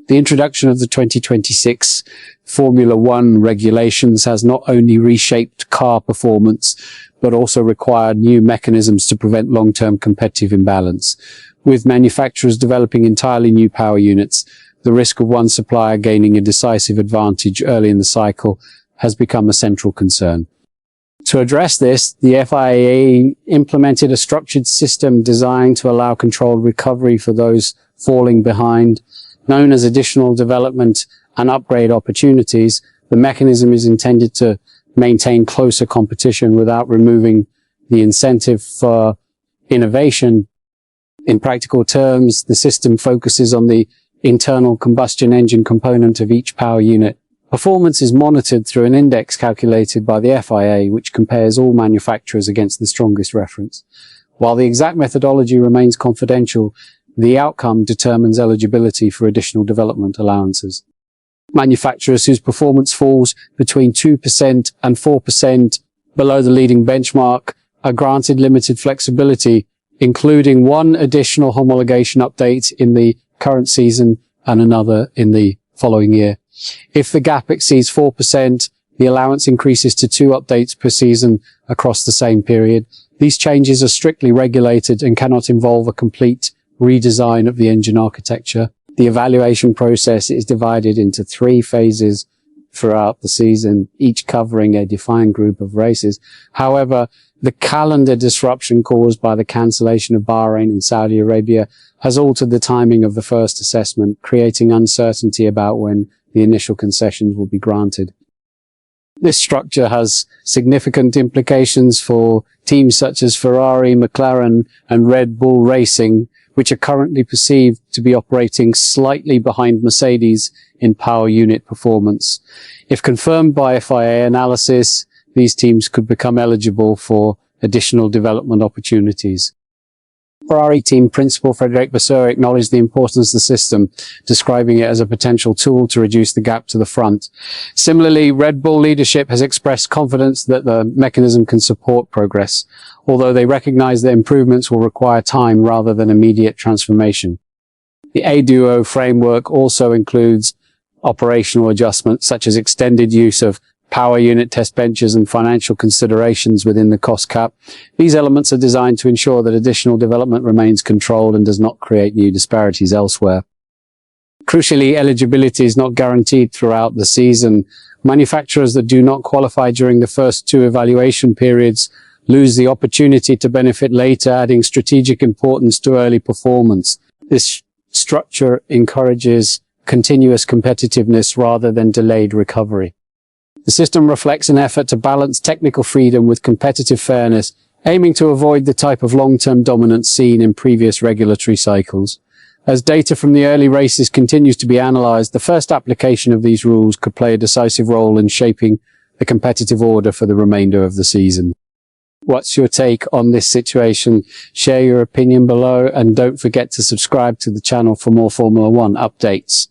The introduction of the 2026 Formula One regulations has not only reshaped car performance, but also required new mechanisms to prevent long-term competitive imbalance. With manufacturers developing entirely new power units, the risk of one supplier gaining a decisive advantage early in the cycle has become a central concern. To address this, the FIA implemented a structured system designed to allow controlled recovery for those falling behind. Known as additional development and upgrade opportunities, the mechanism is intended to maintain closer competition without removing the incentive for innovation. In practical terms, the system focuses on the internal combustion engine component of each power unit. Performance is monitored through an index calculated by the FIA, which compares all manufacturers against the strongest reference. While the exact methodology remains confidential, the outcome determines eligibility for additional development allowances. Manufacturers whose performance falls between 2% and 4% below the leading benchmark are granted limited flexibility, including one additional homologation update in the current season and another in the following year. If the gap exceeds 4%, the allowance increases to 2 updates per season across the same period. These changes are strictly regulated and cannot involve a complete redesign of the engine architecture. The evaluation process is divided into 3 phases throughout the season, each covering a defined group of races. However, the calendar disruption caused by the cancellation of Bahrain and Saudi Arabia has altered the timing of the first assessment, creating uncertainty about when the initial concessions will be granted. This structure has significant implications for teams such as Ferrari, McLaren, and Red Bull Racing, which are currently perceived to be operating slightly behind Mercedes in power unit performance. If confirmed by FIA analysis, these teams could become eligible for additional development opportunities. Ferrari team principal Frederic Vasseur acknowledged the importance of the system, describing it as a potential tool to reduce the gap to the front. Similarly, Red Bull leadership has expressed confidence that the mechanism can support progress, although they recognize that improvements will require time rather than immediate transformation. The ADUO framework also includes operational adjustments such as extended use of power unit test benches and financial considerations within the cost cap. These elements are designed to ensure that additional development remains controlled and does not create new disparities elsewhere. Crucially, eligibility is not guaranteed throughout the season. Manufacturers that do not qualify during the first 2 evaluation periods lose the opportunity to benefit later, adding strategic importance to early performance. This structure encourages continuous competitiveness rather than delayed recovery. The system reflects an effort to balance technical freedom with competitive fairness, aiming to avoid the type of long-term dominance seen in previous regulatory cycles. As data from the early races continues to be analyzed, the first application of these rules could play a decisive role in shaping the competitive order for the remainder of the season. What's your take on this situation? Share your opinion below and don't forget to subscribe to the channel for more Formula One updates.